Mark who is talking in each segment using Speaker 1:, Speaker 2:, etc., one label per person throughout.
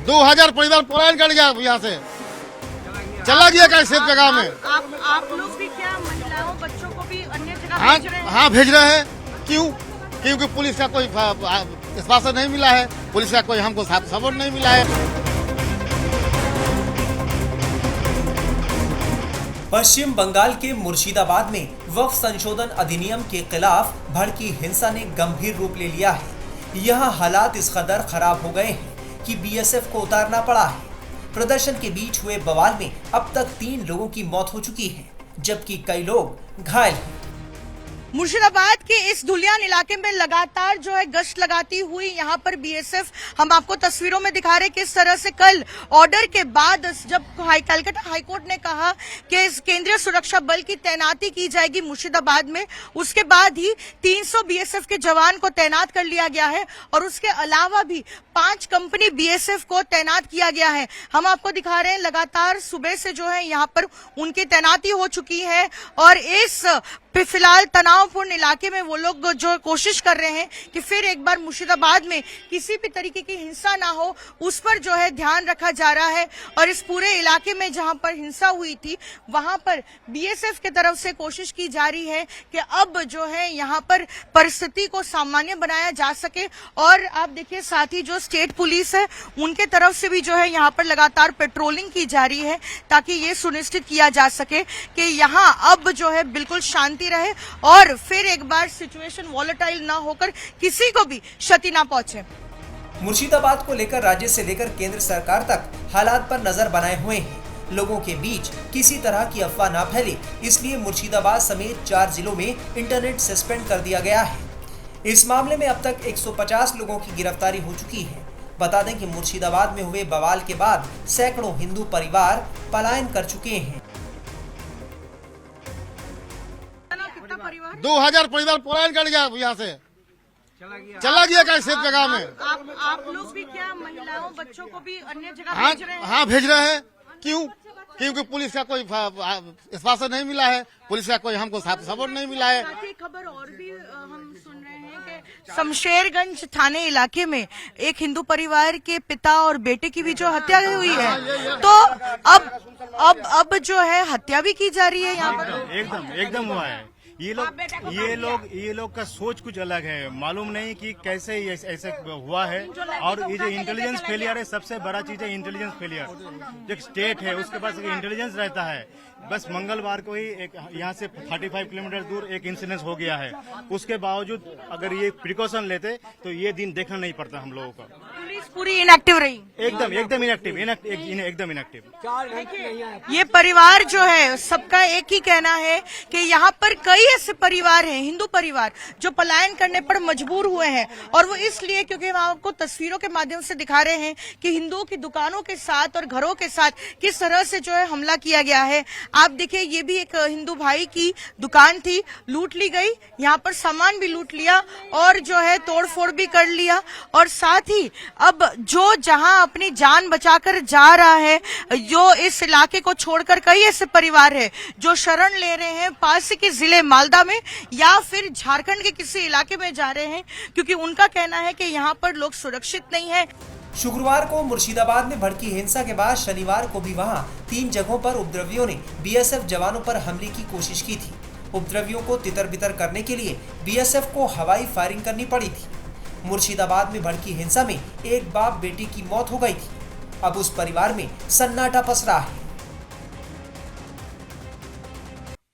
Speaker 1: 2000 परिवार पलायन कर गया यहाँ से, चला गया कैसे जगह में।
Speaker 2: आप लोग भी क्या महिलाओं बच्चों को भी अन्य जगह
Speaker 1: हाँ,
Speaker 2: भेज रहे हैं?
Speaker 1: हाँ भेज रहे हैं। क्यों? क्योंकि पुलिस का कोई आश्वासन नहीं मिला है, पुलिस का कोई हमको सपोर्ट नहीं मिला है।
Speaker 3: पश्चिम बंगाल के मुर्शिदाबाद में वक्फ संशोधन अधिनियम के खिलाफ भड़की हिंसा ने गंभीर रूप ले लिया है। यहाँ हालात इस कदर खराब हो गए हैं कि बीएसएफ को उतारना पड़ा है। प्रदर्शन के बीच हुए बवाल में अब तक 3 लोगों की मौत हो चुकी है, जबकि कई लोग घायल हैं।
Speaker 2: मुर्शिदाबाद के इस धुलियान इलाके में लगातार जो है गश्त लगाती हुई यहाँ पर बीएसएफ, हम आपको तस्वीरों में दिखा रहे हैं किस तरह से कल ऑर्डर के बाद जब कलकत्ता हाईकोर्ट ने कहा कि इस केंद्रीय सुरक्षा बल की तैनाती की जाएगी मुर्शिदाबाद में, उसके बाद ही 300 बीएसएफ के जवान को तैनात कर लिया गया है और उसके अलावा भी 5 कंपनी बीएसएफ को तैनात किया गया है। हम आपको दिखा रहे हैं लगातार सुबह से जो है यहाँ पर उनकी तैनाती हो चुकी है और इस फिलहाल तनावपूर्ण इलाके में वो लोग जो कोशिश कर रहे हैं कि फिर एक बार मुर्शिदाबाद में किसी भी तरीके की हिंसा ना हो, उस पर जो है ध्यान रखा जा रहा है। और इस पूरे इलाके में जहां पर हिंसा हुई थी वहां पर बीएसएफ की तरफ से कोशिश की जा रही है कि अब जो है यहां पर परिस्थिति को सामान्य बनाया जा सके। और आप देखिए साथ ही जो स्टेट पुलिस है उनके तरफ से भी जो है यहाँ पर लगातार पेट्रोलिंग की जा रही है ताकि ये सुनिश्चित किया जा सके कि यहाँ अब जो है बिल्कुल शांति रहे और फिर एक बार सिचुएशन वॉलेटाइल ना होकर किसी को भी क्षति ना पहुंचे।
Speaker 3: मुर्शिदाबाद को लेकर राज्य से लेकर केंद्र सरकार तक हालात पर नजर बनाए हुए हैं। लोगों के बीच किसी तरह की अफवाह ना फैले, इसलिए मुर्शिदाबाद समेत 4 जिलों में इंटरनेट सस्पेंड कर दिया गया है। इस मामले में अब तक 150 लोगों की गिरफ्तारी हो चुकी है। बता दें कि मुर्शिदाबाद में हुए बवाल के बाद सैकड़ों हिंदू परिवार पलायन कर चुके हैं।
Speaker 1: 2000 परिवार पलायन कर गया यहाँ से, चला गया कैसे जगह में।
Speaker 2: आप लोग भी क्या महिलाओं बच्चों को भी अन्य जगह
Speaker 1: हाँ,
Speaker 2: भेज रहे हैं?
Speaker 1: हाँ भेज रहे हैं। क्यों? क्योंकि पुलिस का कोई आश्वासन नहीं मिला है, पुलिस का कोई हमको सपोर्ट नहीं मिला है।
Speaker 2: साथ ही खबर और भी हम सुन रहे हैं कि शमशेरगंज थाने इलाके में एक हिंदू परिवार के पिता और बेटे की भी जो हत्या हुई है, तो अब जो है हत्या भी की जा रही है यहाँ पर।
Speaker 4: एकदम हुआ है। ये लोग का सोच कुछ अलग है, मालूम नहीं कि कैसे ये ऐसे हुआ है। और ये जो इंटेलिजेंस फेलियर है, सबसे बड़ा चीज है इंटेलिजेंस फेलियर। जो स्टेट है उसके पास इंटेलिजेंस रहता है। बस मंगलवार को ही एक यहाँ से 35 किलोमीटर दूर एक इंसिडेंट हो गया है। उसके बावजूद अगर ये प्रिकॉशन लेते तो ये दिन देखना नहीं पड़ता हम लोगों को।
Speaker 2: पुलिस पूरी इनएक्टिव रही,
Speaker 4: एकदम इनएक्टिव।
Speaker 2: ये परिवार जो है सबका एक ही कहना है कि यहाँ पर कई ऐसे परिवार हैं, हिंदू परिवार, जो पलायन करने पर मजबूर हुए हैं। और वो इसलिए क्योंकि हम आपको तस्वीरों के माध्यम से दिखा रहे हैं कि हिंदुओं की दुकानों के साथ और घरों के साथ किस तरह से जो है हमला किया गया है। आप देखिए ये भी एक हिंदू भाई की दुकान थी, लूट ली गई, यहाँ पर सामान भी लूट लिया और जो है तोड़फोड़ भी कर लिया। और साथ ही अब जो जहां अपनी जान बचाकर जा रहा है, जो इस इलाके को छोड़कर कई ऐसे परिवार है जो शरण ले रहे हैं पास के जिले मालदा में या फिर झारखंड के किसी इलाके में जा रहे हैं, क्योंकि उनका कहना है कि यहाँ पर लोग सुरक्षित नहीं है।
Speaker 3: शुक्रवार को मुर्शिदाबाद में भड़की हिंसा के बाद शनिवार को भी वहां 3 जगहों पर उपद्रवियों ने बीएसएफ जवानों पर हमले की कोशिश की थी। उपद्रवियों को तितर-बितर करने के लिए बीएसएफ को हवाई फायरिंग करनी पड़ी थी। मुर्शिदाबाद में भड़की हिंसा में एक बाप बेटी की मौत हो गई थी। अब उस परिवार में सन्नाटा पसरा है।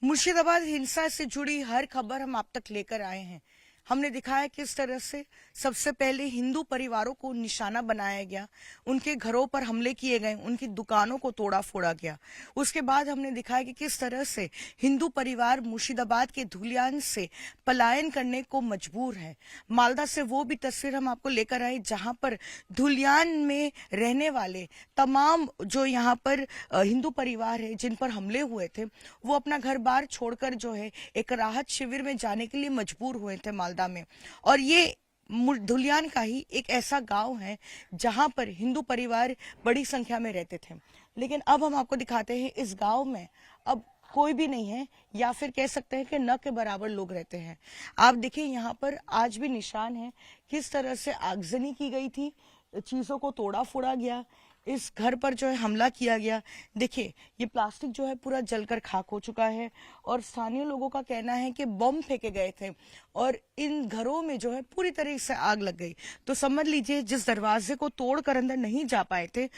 Speaker 2: मुर्शिदाबाद हिंसा से जुड़ी हर खबर हम आप तक लेकर आए हैं। हमने दिखाया किस तरह से सबसे पहले हिंदू परिवारों को निशाना बनाया गया, उनके घरों पर हमले किए गए, उनकी दुकानों को तोड़ा फोड़ा गया। उसके बाद हमने दिखाया कि किस तरह से हिंदू परिवार मुर्शिदाबाद के धुलियान से पलायन करने को मजबूर है। मालदा से वो भी तस्वीर हम आपको लेकर आए जहां पर धुलियान में रहने वाले तमाम जो यहाँ पर हिंदू परिवार है जिन पर हमले हुए थे, वो अपना घर बार छोड़कर जो है एक राहत शिविर में जाने के लिए मजबूर हुए थे मालदा में। और ये धुलियान का ही एक ऐसा गांव है जहां पर हिंदू परिवार बड़ी संख्या में रहते थे। लेकिन अब हम आपको दिखाते हैं इस गांव में अब कोई भी नहीं है, या फिर कह सकते हैं कि न के बराबर लोग रहते हैं। आप देखिए यहाँ पर आज भी निशान है किस तरह से आगजनी की गई थी, चीजों को तोड़ा फोड़ा गया। इस घर पर जो है हमला किया गया। देखिए ये प्लास्टिक जो है पूरा जलकर खाक हो चुका है और स्थानीय लोगों का कहना है कि बम फेंके गए थे और इन घरों में जो है पूरी तरह से आग लग गई। तो समझ लीजिए जिस दरवाजे को तोड़कर अंदर नहीं जा पाए थे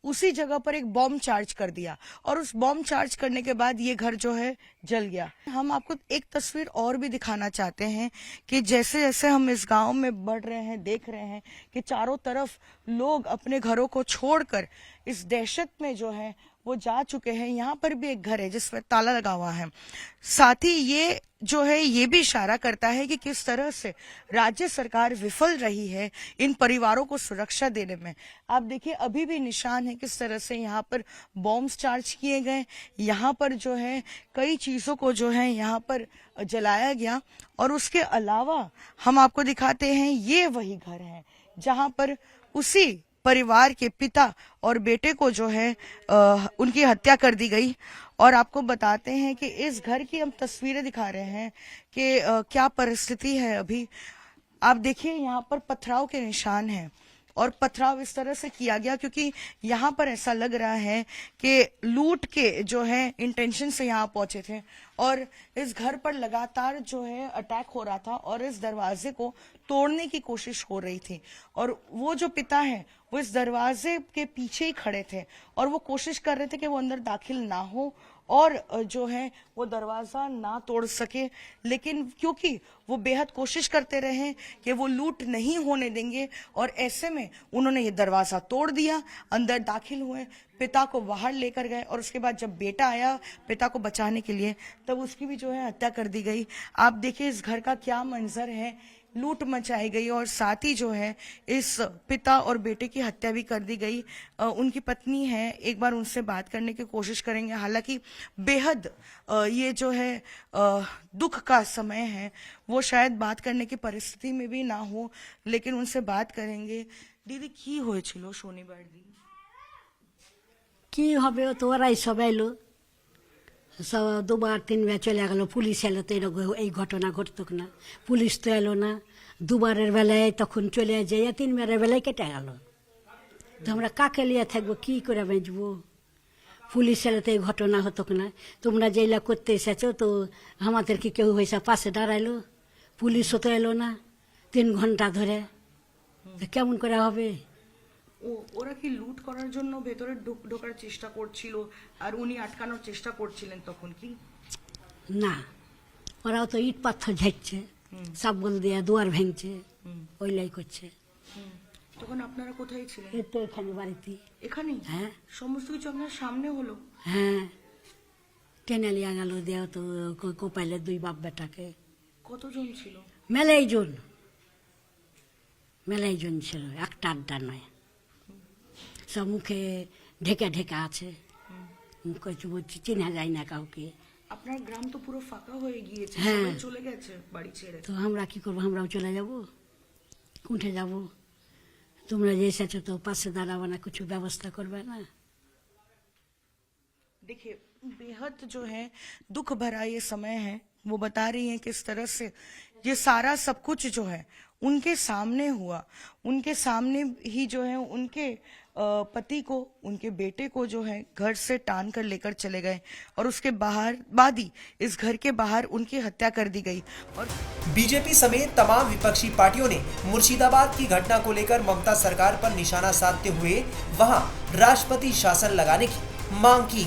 Speaker 2: उसी जगह पर एक बॉम्ब चार्ज कर दिया और उस बॉम्ब चार्ज करने के बाद ये घर जो है जल गया। हम आपको एक तस्वीर और भी दिखाना चाहते हैं कि जैसे जैसे हम इस गांव में बढ़ रहे हैं देख रहे हैं कि चारों तरफ लोग अपने घरों को छोड़कर इस दहशत में जो है वो जा चुके हैं। यहाँ पर भी एक घर है जिस पर ताला लगा हुआ है। साथ ही ये जो है ये भी इशारा करता है कि किस तरह से राज्य सरकार विफल रही है इन परिवारों को सुरक्षा देने में। आप देखिए अभी भी निशान है किस तरह से यहाँ पर बॉम्ब्स चार्ज किए गए, यहाँ पर जो है कई चीजों को जो है यहाँ पर जलाया गया। और उसके अलावा हम आपको दिखाते हैं ये वही घर है जहाँ पर उसी परिवार के पिता और बेटे को जो है उनकी हत्या कर दी गई। और आपको बताते हैं कि इस घर की हम तस्वीरें दिखा रहे हैं कि क्या परिस्थिति है अभी। आप देखिए यहाँ पर पथराव के निशान हैं और पथराव इस तरह से किया गया क्योंकि यहाँ पर ऐसा लग रहा है कि लूट के जो है इंटेंशन से यहाँ पहुंचे थे और इस घर पर लगातार जो है अटैक हो रहा था और इस दरवाजे को तोड़ने की कोशिश हो रही थी। और वो जो पिता है वो इस दरवाजे के पीछे ही खड़े थे और वो कोशिश कर रहे थे कि वो अंदर दाखिल ना हो और जो है वो दरवाजा ना तोड़ सके। लेकिन क्योंकि वो बेहद कोशिश करते रहे कि वो लूट नहीं होने देंगे और ऐसे में उन्होंने ये दरवाजा तोड़ दिया, अंदर दाखिल हुए, पिता को बाहर लेकर गए और उसके बाद जब बेटा आया पिता को बचाने के लिए तब उसकी भी जो है हत्या कर दी गई। आप देखिए इस घर का क्या मंजर है, लूट मचाई गई और साथ ही जो है इस पिता और बेटे की हत्या भी कर दी गई। उनकी पत्नी है, एक बार उनसे बात करने की कोशिश करेंगे। हालांकि बेहद ये जो है दुख का समय है, वो शायद बात करने की परिस्थिति में भी ना हो, लेकिन उनसे बात करेंगे। दीदी की হয়েছিল শনিবার দিন?
Speaker 5: কি হবে ও তো ওরাই সব এলো, সব দুবার তিনবার চলে গেল, পুলিশ এলো তো এরকম এই ঘটনা ঘটতো না, পুলিশ তো এলো না, দুবারের বেলায় তখন চলে যাইয়া তিনবারের বেলায় কেটে গেল। তো আমরা কাকে লিয়ে থাকবো, কি করে বেঁচবো? পুলিশ এলে তো এই ঘটনা হতো না। তোমরা যেইলা করতে এসেছো তো আমাদের কি কেউ হয়েছে পাশে দাঁড়াইলো? পুলিশও তো এলো না 3 ঘন্টা ধরে, তো কেমন করে হবে?
Speaker 2: ওরা কি লুট করার জন্য ভেতরে ঢোকার চেষ্টা করছিল আর উনি আটকানোর চেষ্টা করছিলেন তখন কি?
Speaker 5: না, ওরাও তো ইট পাথর ঝাড়ছে, সাবল দিয়ে দুয়ার ভেঙছে, ওইলাই করছে।
Speaker 2: তখন আপনারা কোথায় ছিলেন?
Speaker 5: এই তো এখানে বাড়িতে।
Speaker 2: এখানেই?
Speaker 5: হ্যাঁ।
Speaker 2: সমস্ত কিছু আপনার সামনে হলো?
Speaker 5: হ্যাঁ, টেনে লিয়া গেল দেও তো কোপাইলে 2 বাপ বেটাকে।
Speaker 2: কতজন ছিল?
Speaker 5: মেলাই জন ছিল, একটা আড্ডা নয়। সব মুখে ঢেকে ঢেকে আছে, চিনা যায় না কাউকে।
Speaker 2: আপনার গ্রাম তো পুরো ফাঁকা হয়ে গিয়েছে,
Speaker 5: হ্যাঁ।
Speaker 2: সবাই চলে গেছে বাড়ি ছেড়ে।
Speaker 5: তো আমরা কি করবো, আমরাও চলে যাব, উঠে যাব। তোমরা যে এসেছো তো পাশে দাঁড়াবে না, কিছু ব্যবস্থা করবে না?
Speaker 2: देखिए बेहद जो है दुख भरा ये समय है। वो बता रही हैं किस तरह से ये सारा सब कुछ जो है उनके सामने हुआ, उनके सामने ही जो है उनके पति को, उनके बेटे को जो है घर से टान कर लेकर चले गए और उसके बाद ही इस घर के बाहर उनकी हत्या कर दी गई। और
Speaker 3: बीजेपी समेत तमाम विपक्षी पार्टियों ने मुर्शिदाबाद की घटना को लेकर ममता सरकार पर निशाना साधते हुए वहां राष्ट्रपति शासन लगाने की मांग की।